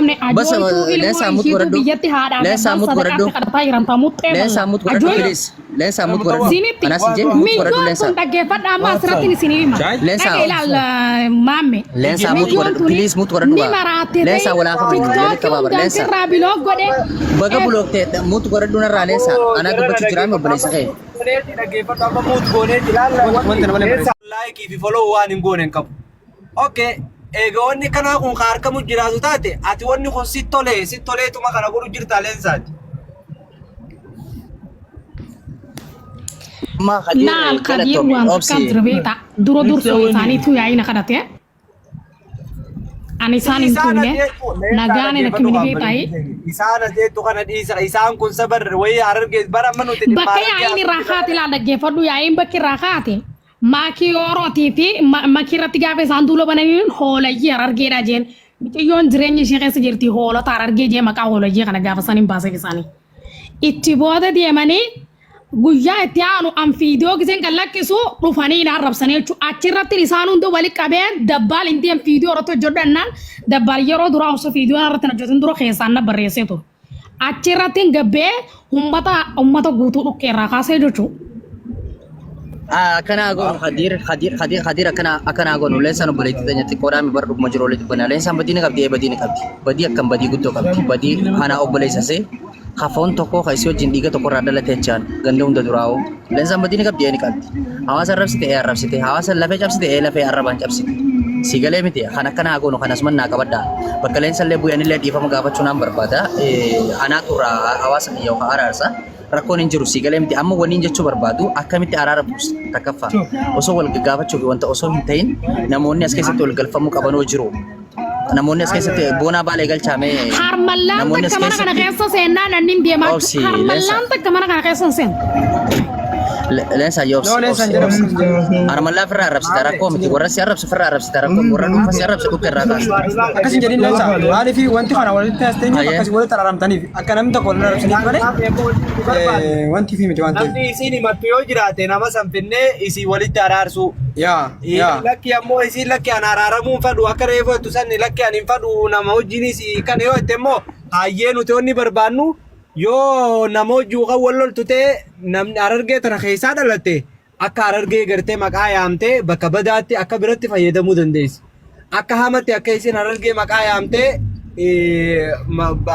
qabne ajooytuu ilmoo ishiitu biyyatti haadhaan sadaqaatti kadhataa jiran tamuuttee leensaa mut godhadhu sinitti anas hin jedhu mut godhadhu miidyoon leensaa kun dhaggeeffadha amma asirratti isinii hima Leensaa ilaal maamme leensaa mut godhadhu please mut godhadhu ni maraatte leensaa walaa qabu tiktookii hundaan sirraa biloo godhe baga buloogtee mut godhadhu narraa leensaa anaa dubbachuu jiraan obboleessa kee dhaggeeffadhu amma mut goonee ilaalla laayikii fi foloo waan hin goone hin qabu. Okay, egaa wanni kanaa kun ka harkamu jiraatu taate ati wanni kun si toleetuma kana godhu jirta leensaati. laal Kadir waan takkaan dirbeeta dura dursoo isaaniitu yaa'ina kadhate ani isaan hin tuune nagaan hin akkimini beekaayi isaan adeetu kana dhiisa isaan kun sabar wayii harargee bara manuuti bakka yaa'iin raakaati laal dhaggeeffadhu yaa'iin bakki raakaati maakii Oromootii fi makii irratti gaafa isaan duula bananiin hoolayyii harargeedha jeen miciyyoon jireenya ishee keessa jirti hoolota harargee jee maqaa hoolayyii kana gaafa saniin baaseef isaanii itti booda deemanii guyyaa itti aanu an fiidiyoo giseen kan lakkisu dhufanii hin arrabsanii jechuudha achirratti isaan hundi walitti qabeen dabbaal hin deem fiidiyoo irratti hojjedhannaan dabbaal yeroo duraa osoo fiidiyoo irratti hojjetin dura keessaan na barreessee ture achirratti gabbee ummata guutuu dhukkeerraa kaasee jechuudha. Akana agoon Khadir akana agoon leensan obboleetti tanyatti qoodhaami bar dhuguma jiru walitti banaa leensan badii ni qabdi badii akkam badii guddoo qabdi badii ana obboleessasee kafoon tokko kaisii wajjin dhiiga tokko irraa dhalatee jechaan ganda hunda duraa'u leensan badii ni qabdi hawaasa arrabsite hawaasa lafee cabsite lafee arrabaan cabsite sigalee miti kan akkana agoon kanas mannaa qabadhaa bakka leensan illee bu'anillee dhiifama gaafachuu naan barbaada anaatu irraa hawaasa kiyya yookaan araarsa rakkoon hin jiru sigalee miti amma waniin jechuu barbaadu akkamitti araara buusa takkaffaa osoo wal gaafachuu fi wanta osoo hin ta'in namoonni as keessatti wal galfamuu qabanoo jiru namoonni as keessatti boonaa baalee galchaamee harmallaan takka mana kana keessa seennaa nannin deemaa harmallaan takka mana kana keessa seen leensa yoobs harmallaa firraa arrabsita rakkoo miti warra si arrabsu firraa arrabsita rakkoo warra dhuunfa si arrabsu dhukka irraa kaasa akkasii jedhin leensa maaliif wanti kana walitti haasteenyi akkasii walitti araramtaniif akka namni tokko waliin arrabsaniif malee wanti fi miti waan ta'eef namni isiin himattu yoo jiraate nama sanfinnee isii walitti araarsu lakki ammoo isiin lakki an araaramuun fadhu akka reeffattu sanni lakki an hin fadhu nama wajjinis kana yoo itti immoo hayyee nuti wanni barbaannu yoo namoota juuqa wal loltu ta'e namni harargee tana keessaa dhalatte akka harargee gartee maqaa yaamtee bakka badaatti akka biratti fayyadamuu dandeessi. Akka hamatti akka isin harargee maqaa yaamtee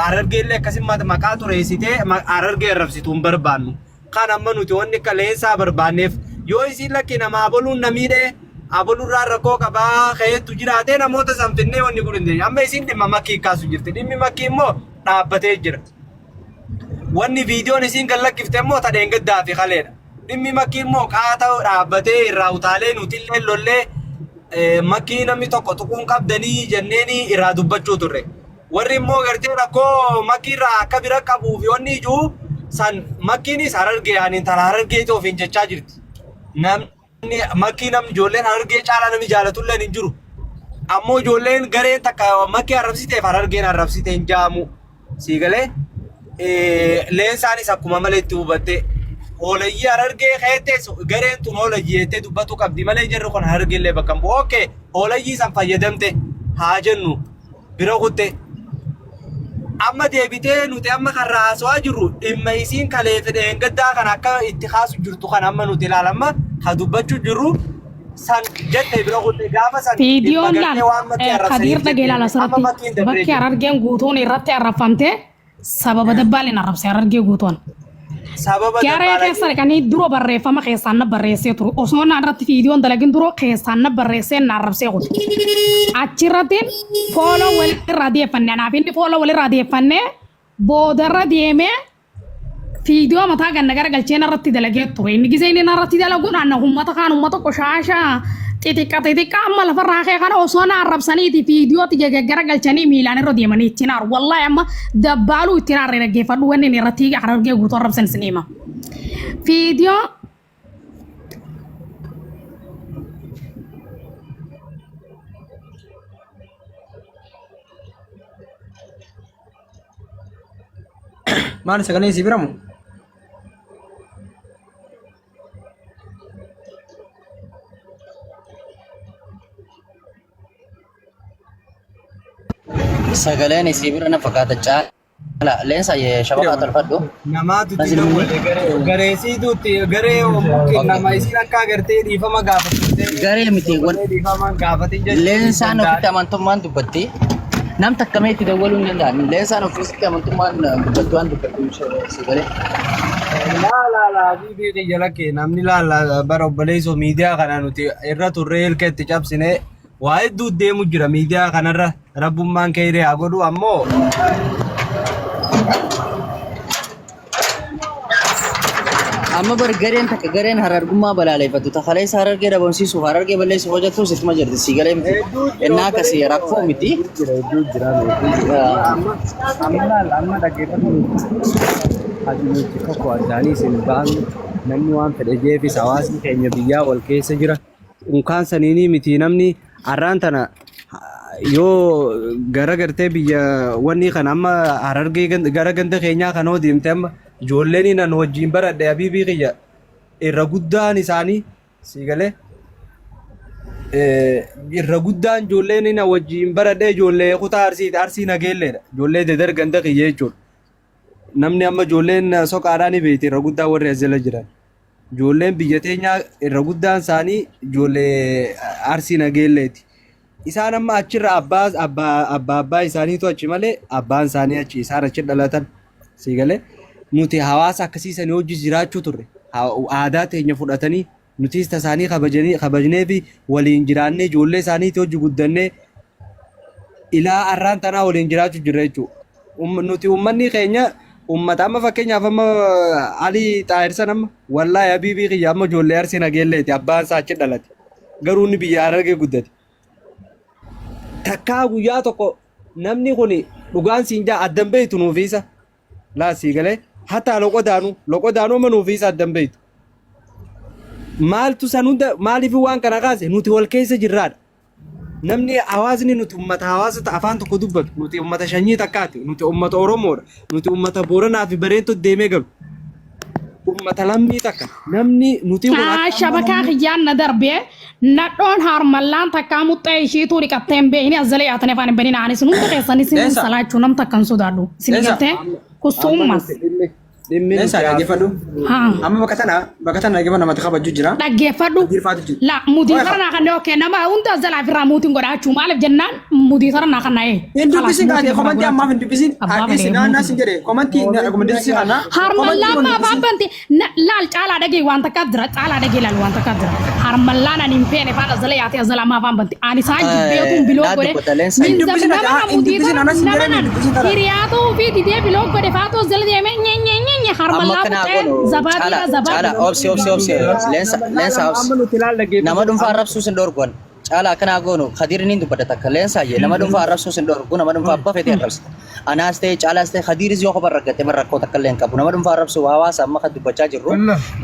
harargee illee akkasumatti maqaa tureessitee harargee arrabsitu hin barbaannu. Kan amma nuti wanni akka leensaa barbaanneef yoo isin lakki nama aboluun namiidhee abolurraa rakkoo qabaa ka'eetu jiraatee namoota sanfinnee wanni kun hin dandeenye. Amma isin dhimma makkii kaasu jirti dhimmi makkii immoo dhaabbatee jira. Wanni viidiyoon isiin kan lakkifte immoo tadheen gaddaa fi kaleedha. Dhimmi makkii immoo qaata dhaabbatee irraa utaalee nutillee lollee makkii namni tokko tuquun qabdanii jenneeni irraa dubbachuu turre. Warri immoo gartee rakkoo makkii irraa akka bira qabuu fi wanni ijuu san makkiinis harargee ani intala harargeetii ofiin jechaa jirti. Namni makkii namni ijoolleen harargee caalaa namni jaalatulleen hin jiru. Ammoo ijoolleen gareen takka makkii arrabsiteef harargeen arrabsite hin jaamu. Siigalee leensaanis akkuma malee itti hubatte hoolayyii harargee keettes gareen tun hoolayyii jettee dubbatu qabdi malee jirru kun harargeellee bakka hin bu'u. Okay, hoolayyii san fayyadamte haa jennu bira kutte. Amma deebitee nuti amma kan raasawaa jirru dhimma isiin kalee fedheen gaddaa kan akka itti kaasu jirtu kan amma nuti ilaalamma ka dubbachuu jirru san jette bira kutte gaafa san viidiyoon laal Kadir dhagee ilaala asirratti bakki harargeen guutuun irratti arrafamte sababa dabbaaleen arrabse harargee guutuun. Gaaree keessa dhaqanii dura barreeffama keessaan na barreessee turu osoo na irratti viidiyoon dalagin dura keessaan na barreessee na arrabsee kutu. Achirratti fooloo walirraa deeffannee anaaf inni fooloo walirraa deeffannee boodarra deemee viidiyoo mataa ganna garagalchee narratti dalagee ture. Inni gisee inni narratti dalaguudhaan uummata kaan uummata qoshaashaa xixiqqa amma lafarraa kee kana osoo na arrabsaniiti viidiyootti garagalchanii miilaan irra deemanii ittiin aaru. Wallaahi amma dabbaaluu ittiin aarree dhaggeeffadhu wanni inni irratti harargee guutuu arrabsan isin hima. Viidiyoo maal sagalee si biramu? sagaleen isii bira na fakkaata caala leensa shabaqa tolfadhu Namaatu gareesiituutti garee mukki nama isiin akka agartee dhiifama gaafatte. garee miti Dhiifama gaafatin jechuudha. leensaan ofitti amantummaan dubbatti nam takkamee itti dawwaluu hin danda'an leensaan ofitti amantummaan dubbatti waan dubbatu sagalee Laala bibii xiyya lakkee namni laala bara obboleessoo miidiyaa kana nuti irra turree ilka itti cabsine waa hedduu deemu jira miidiyaa kanarra rabbummaan keeree haa godhu ammoo amma bar gareen takka gareen harargummaa balaaleffatu takaleessa harargee dhabamsiisuuf harargee balleessuuf hojjetu sittuma jirti sagalee miti innaa akkasii rakkoo miti hedduu jira amma dhaggeeffatu adinuutti tokko addaanii isin ba'an namni waan fedhe jeefis hawaasni keenya biyyaa wal keessa jira unkaan saniinii miti namni arraan tana yoo gara gartee biyya wanni kan amma harargee gara ganda keenyaa kanoo deemte amma ijoolleen nan wajjin baradhe abiibii kiyya irra guddaan isaanii siigalee irra guddaan ijoolleen nan wajjin baradhe ijoollee kutaa arsii nageelleedha ijoollee dedar ganda kiyya jechuudha. Namni amma ijoolleen soqaadhaan ni beekti irra guddaa warri as jala jiran. Ijoolleen biyya teenyaa irra guddaan isaanii ijoollee arsii nageelleeti. Isaan amma achirra abbaa isaaniitu achi malee abbaan isaanii achi isaan achi dhalatan siigalee nuti hawaasa akkasiisanii hojii jiraachuu turre aadaa teenya fudhatanii nutis tasaanii kabajnee fi waliin jiraannee ijoollee isaaniitti hojii guddannee ilaa arraan tanaa waliin jiraachuu jirra jechuudha. Nuti uummanni keenya uummata amma fakkeenyaaf amma alii xaayirsan amma wallaahi abiibii kiyya amma ijoollee arsii nageelleeti abbaan isaa achi dhalate garuu inni biyya harargee guddate. Takkaa guyyaa tokko namni kun dhugaan siin jaa addan beeytu nuufiisa laasii galee hatta loqodaanuu amma nuufiisa addan beeytu. Maaltu san hunda maaliif waan kana kaase nuti wal keessa jirraadha. Namni hawaasni nuti uummata hawaasa afaan tokko dubbatu nuti uummata shanyii takkaati nuti uummata Oromoodha nuti uummata Booranaa fi Bareentoo deemee galu uummata lammii takka namni nuti shabakaa kiyyaan na darbee nadhoon harmallaan takkaa muxxee ishiituu dhiqattee hin beekne azzalee yaatanii afaan hin baniin aanis nuti keessanii sin salaachuu nam takkan sodaadhu sin galtee kusummas. Leensa dhaggeeffadhu. Amma bakka tana dhaggeeffadhu namatti kabajuu jira. Dhaggeeffadhu. La mutii sarara kan ookee nama hunda zalaa firraa mutiin godhaachuu maaliif jennaan mutii sarara kan na'ee. Hin dubbisin kaatee komantii ammaaf hin dubbisin. Addeessi naannaa sin jedhe komantii rekomendeessi kana. Harmallaan maa baabbanti laal caalaa dhagee waan takkaa jira caalaa dhagee laal waan takkaa jira. Harmallaan ani hin feene faana zala yaatee zala maa baabbanti ani isaan jibbeetuun biloo godhe. Min zamnama mutii sarara nama hiriyaatu fi didee biloo godhe faatoo zala deemee nyeenyeenye. Cala obsi leensa obsi nama dhuunfaa arrabsuu sin dhorgon cala akkanaa goonu khadiirni hin dubbata takka leensa yee nama dhuunfaa arrabsuu sin dhorgu nama dhuunfaa abbaa fedhee arrabsita anaas ta'e caalaas ta'e khadiiris yoo kophaa rakkate rakkoo takka illee hin qabu nama dhuunfaa arrabsuu hawaasa amma kan dubbachaa jirru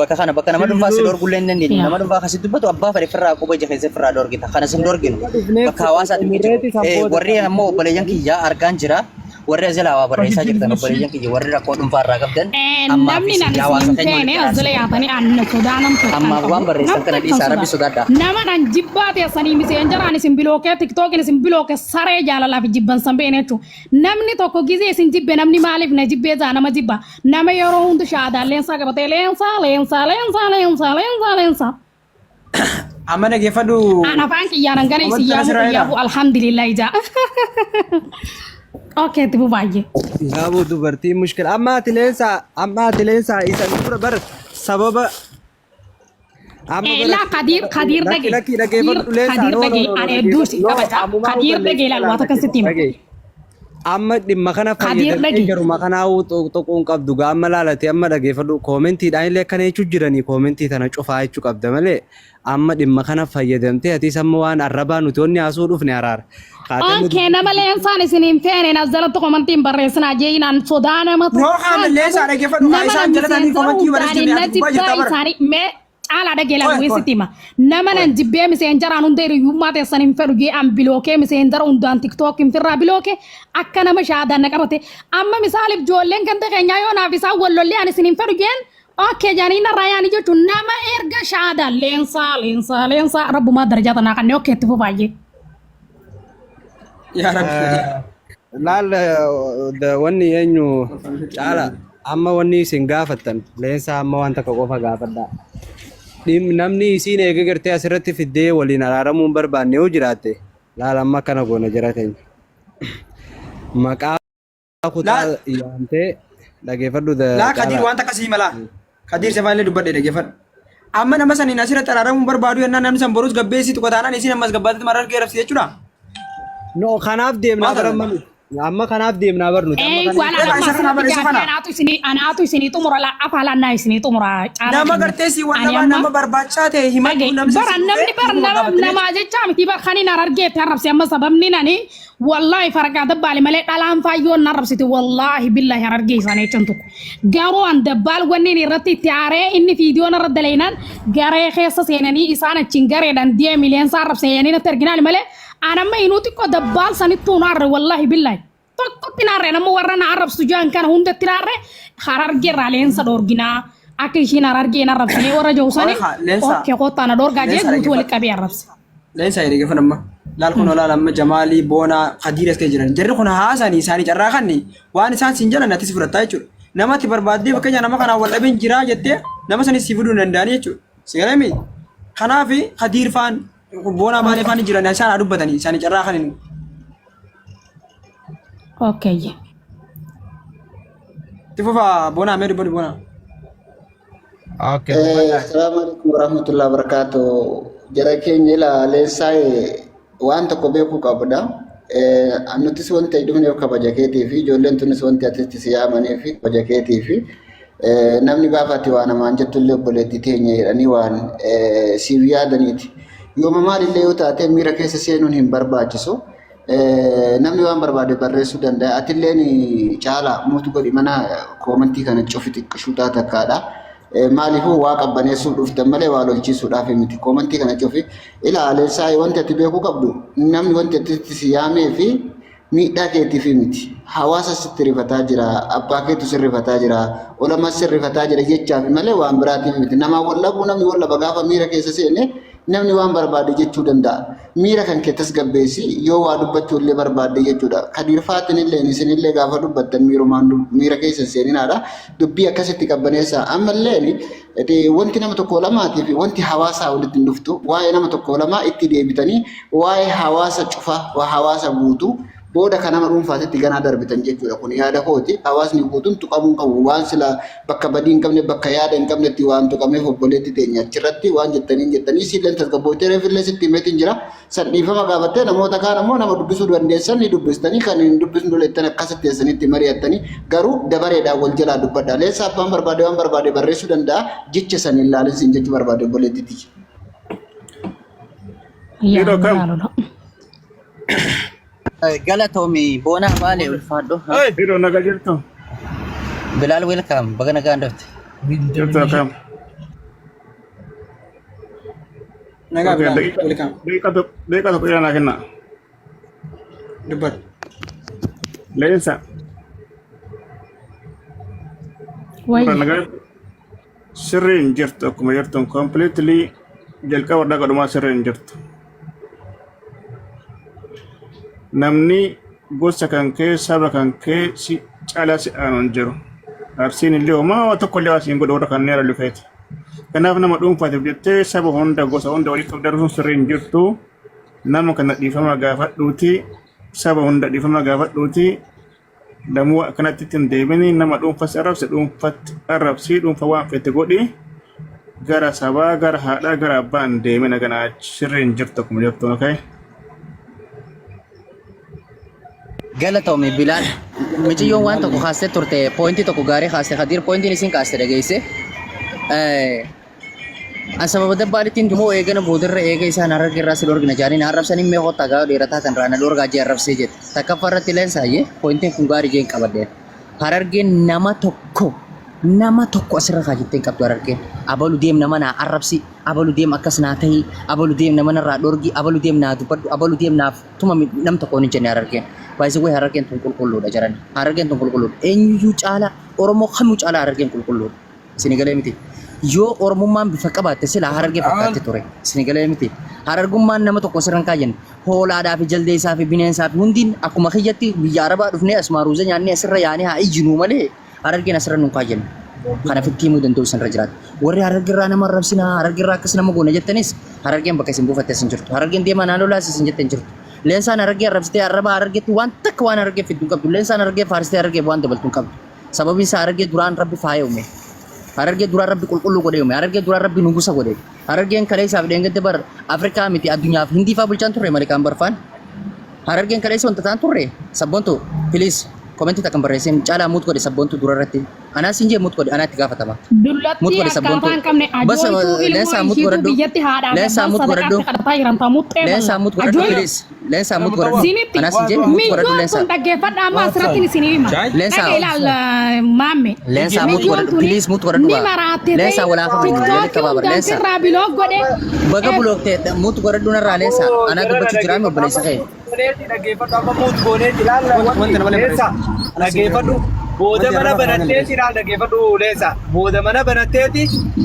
bakka kana bakka nama dhuunfaa si dhorgu illee hin dandeenye nama dhuunfaa akkasii dubbatu abbaa fedhee firraa quba ija keessa firraa dhorgita kana sin dhorginu bakka hawaasaatti warri ammoo obboleeyyan kiyyaa argaan jira. warri azala waa barreessaa jirtan obboleeyyan kiyya warri rakkoo dhuunfaa irraa qabdan namni nan isin feene azala yaatanii anna sodaanam amma waan barreessan kana dhiisaa rabbi sodaadha nama nan jibbaate sanii miseenjaraan isin bilookee tiktookin isin bilooke saree jaalalaa fi jibban san beene jechuudha namni tokko gizee isin jibbe namni maaliif na jibbee jaa nama jibba nama yeroo hundu shaadaan leensaa qabatee leensaa amma dhaggeeffadhu ana afaan kiyyaanan gana isin yaabu alhamdulillah ijaa Oke, tipu baay'ee. Yaabu dubartii mushkila amma atileessa isa dura bar sababa La kadir dage ane duusi kabaja kadir dage la wata kasitima. Amma dhimma kana fayyadamee garuma kanaa tokkoon qabdu gaama laalate amma dhageeffadhu koomentiidhaan illee akkana jechuu jiranii koomentii tana cufaa jechuu qabda malee amma dhimma kana fayyadamtee atis amma waan arrabaa nuti onni haasuu dhufne araara. Okay, nama leensan isinin feene nazzalatu komantiin barreessinaa jeenaan sodaa namatu. Noo qaama leensaa dhaggeeffadhu isaan jalatanii komantii barreessanii mee caalaa dhageela weessitima. Nama nan jibbee miseenjaraan hunda hiriyummaa teessan hin fedhu jee an bilookee miseenjara hundaan tiktookin firraa bilookee akka nama shaadaan na qabate amma misaaliif ijoolleen ganda keenyaa yoo naaf isaan wallollee an isin hin fedhu jeen okay jaaniina raayaan jechuun nama erga shaadaan leensaa rabbumaa darajaa tanaa kanneen okay itti fufaayee. yaa rabbi laal wanni eenyu caala amma wanni isin gaafattan leensa amma wanta qofa gaafadha namni isiin eega gartee asirratti fiddee waliin araaramuun barbaanne yoo jiraatte laal amma kana goona jiraatan maqaa kutaa yaamtee dhageeffadhu laa Kadiir wanta akkasii mala Kadiir sefaallee dubbadhe dhageeffadhu amma nama saniin asirratti araaramuun barbaadu yennaan namni san boruus gabbeessitu qotaanaan isiin ammas gabbaatatti marar geerabsi jechuudha. No kanaaf deemnaa baramman amma kanaaf deemnaa barnuti anaatu isinii xumura afaalaan isinii xumura nama gartee si waan nama barbaachisaa ta'e himatu nama jechaa miti kan hin argeetti arrabsi amma sababni nani wallahi farqaa dabbaale malee dhalaan faayyoon arrabsiti wallahi billahi argee isaanii jechan tokko garuu an dabbaal wanni irratti itti aaree inni fiidiyoon irra daleenaan garee keessa seenanii isaan achiin gareedhaan 10 miliyeensa arrabseenanii natti arginaan malee anamma inuti ko dabbal sanittu narre wallahi billahi tokko tinarre namu warana arab sujan kan hunda tinarre hararge ralensa dorgina akishin hararge na rabsane wara jawsani okke ko tana dorga je gutu wal qabi arabs lensa yiri fanamma lal kuno lal amma jamali bona Kadiir eske jiran jarri kun haasani isani carraa kanni waan isaan sinjala natis fudhataa jechuudha namatti barbaadde bakka nama kana wal dhabin jira jette nama sanis sifuduu danda'ani jechuudha sigalami kanaafi Kadiir faan bona malee faan jiran isaan adubbatanii isaan carraa kanin okay tifufa bona me dubbatu bona okay assalamualaikum warahmatullahi wabarakatuh jara keenya ila leensay waan tokko beeku qabda annutis wanta idumne kabaja keetii fi ijoolleen tunis wanti atitti siyaamanii fi kabaja keetii fi namni gaafate waan amaan jettullee obboleetti teenya jedhanii waan siif yaadaniiti yooma maalillee yoo taate miira keessa seenuun hin barbaachisu namni waan barbaade barreessuu danda'a atilleen caala mootu godhi mana koomantii kana cufi xiqqashuu takkaadha maaliifuu waa qabbaneessuuf dhuftan malee waa lolchiisuudhaaf miti koomantii kana cufi ilaalessaa wanti ati beekuu qabdu namni wanti ati siyaamee fi miidhaa keetiif miti hawaasa sitti rifataa jira abbaa keetu sirrifataa jira olama sirrifataa jira jechaaf malee waan biraatiin miti nama wallabuu namni wallaba gaafa miira keessa seene namni waan barbaade jechuu danda'a miira kan keettas gabbeessi yoo waa dubbachuu illee barbaade jechuudha Kadiir faatin illee isinillee gaafa dubbattan miirumaan miira keessa seeninaadha dubbii akkasitti qabbaneessa ammallee wanti nama tokko lamaatiif wanti hawaasaa walitti hin dhuftu waa'ee nama tokko lamaa itti deebitanii waa'ee hawaasa cufa hawaasa guutuu booda kana nama dhuunfaatti ganaa darbitan jechuudha kun yaada kooti hawaasni guutuun tuqamuun qabu waan sila bakka badii hin qabne bakka yaada hin qabnetti waan tuqameef obboleetti teenya achirratti waan jettanii silleen tasgabbootee reefillee sitti himeetiin jira san dhiifama gaafattee namoota kaan ammoo nama dubbisuu dandeessan ni dubbistanii kan hin dubbisnu doleettan akkasitti teessanitti mari'attanii garuu dabareedhaan wal jalaa dubbadha leessa abbaan barbaade waan barbaade barreessuu danda'a jecha san hin laalinsiin jechuu barbaade obboleettiiti. Galatomi bona bale ulfado Hiro naga jirtu Bilal welcome baga naga andot jirtu kam naga welcome deka to yana kenna dubbat lensa way naga sirrin jirtu kuma jirtu completely jalka warda gaduma sirrin jirtu namni gosa kan kee saba kan kee si cala si anon jiru arsiin illee homaa tokko illee asiin godhu warra kanneen irra lufeeti kanaaf nama dhuunfaatiif jettee saba hunda gosa hunda walitti qabdarsuun sirriin jirtu nama kana dhiifama gaafadhuuti saba hunda dhiifama gaafadhuuti damuu akkanatti ittiin deebini nama dhuunfas arrabse dhuunfatti arrabsii dhuunfa waan fete godhi gara sabaa gara haadhaa gara abbaan deemina ganaa sirriin jirtu akkuma jirtu okay. Galatomi Bilal mijiyo waan tokko kaastee turte pointi tokko gaarii kaastee Kadiir pointiin isin kaastee dhageesse an sababa dabbaalittiin dumoo eegana boodarra eega isaan hararge irraa si dorgina jaaniin arrabsanii mee hotta gaa dheerataa kan raana dorgaa jee arrabsee jette takkaffaa irratti leensaayye pointiin kun gaarii jeen qabadheen harargeen nama tokko asirra kaajitteen qabdu harargeen abalu deem nama naa arrabsi abalu deem akkas naa tahii abalu deem nama narraa dorgi abalu deem naa dubbadhu abalu deem naaf tuma nam tokkoon hin jenne harargeen baay'ee way harargeen tun qulqulluudha jiran harargeen tun qulqulluudha eenyuu caala oromoo kamuu caala harargeen qulqulluudha isin galee miti yoo oromummaan bifa qabaatte sila harargee fakkaatti ture isin galee miti Harargummaan nama tokko sirran kaayan hoolaadhaa fi jaldeessaa fi bineensaa fi hundiin akkuma kiyyatti biyya arabaa dhufnee asmaaruuza nyaannee asirra yaanee haa ijjinuu malee harargeen asirra nu kaayan. Kana fitti himuu danda'u sanirra jiraata. Warri harargeerraa nama arrabsinaa harargeerraa akkas nama goona jettanis harargeen bakka isin buufatte isin jirtu. Harargeen deemaa naannoo laas isin jette hin jirtu. Leensaan harargee arrabsitee arraba harargeetti waan takka waan harargee fiddu qabdu. Leensaan harargee faarsitee harargee waan dabaltu qabdu. Sababiin isaa harargee duraan rabbi faaya uume. Harargee duraan rabbi qulqulluu godhee uume. Harargee duraan rabbi nugusa godhee. Harargeen kaleessaaf dheengadde bar Afrikaa miti addunyaaf hindii faa bulchaan turre Malikaan barfaan. Harargeen kaleessa wanta ta'an turre sabboontu please komentii takkan barreessin caalaa muut godhe sabboontu dura irratti. Anaa siin jee muut godhe anaa itti gaafatama. Dullatti akka afaan qabne ajooytuu ilmoo ishiitu biyyatti haadhaa sadaqaatti kadhataa jiran tamuuttee Leensaa muut godhadhu please. Leensaa muut godhadhu. Sinitti Anaa siin jee muut godhadhu mijoon leensaa. kun dhaggeeffadha amma asirratti ni sinii hima. Leensaa. Dhagee ilaal maamme. Leensaa muut godhadhu please muut godhadhu. Ni maraattee Leensaa walaa qabu walitti qabaabara leensaa. irraa biloog godhe. Baga bulooktee muut godhadhu narraa leensaa. Anaa dubbachuu jiraa mi obboleessa kee. Dhaggeeffadhu amma muut gooneeti ilaalla leessa dhaggeeffadhu booda mana banatteeti ilaal dhaggeeffadhu leessa booda mana banatteeti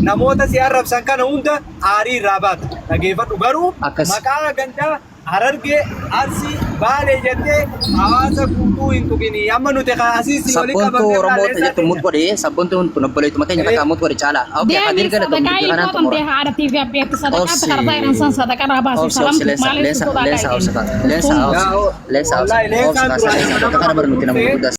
namoota si arrabsan kana hunda aarii irraa baata dhaggeeffadhu garuu Akkas. maqaa gandaa Harargee Arsii Baalee jettee hawaasa guutuu hin tuqini amma nuti kaasisi walii Sabboontuu Oromoota jettu muut godhe sabboontuun kun obboleettuma keenya takkaa muut godhe caalaa. Okey Deemi hadir kana sadaqaa kanaan ilmoo xumura. tamtee haadhatii fi abbeetti sadaqaatti Obsi. kadhataa jiran san sadaqaa irraa baasi. Obsi Salamtu leensaa maaliif leensaa tuqaa leensaa dhaggeen? obsi leensaa obsi leensaa obsi obsi leensaa obsi kana bara nuti nama guddaa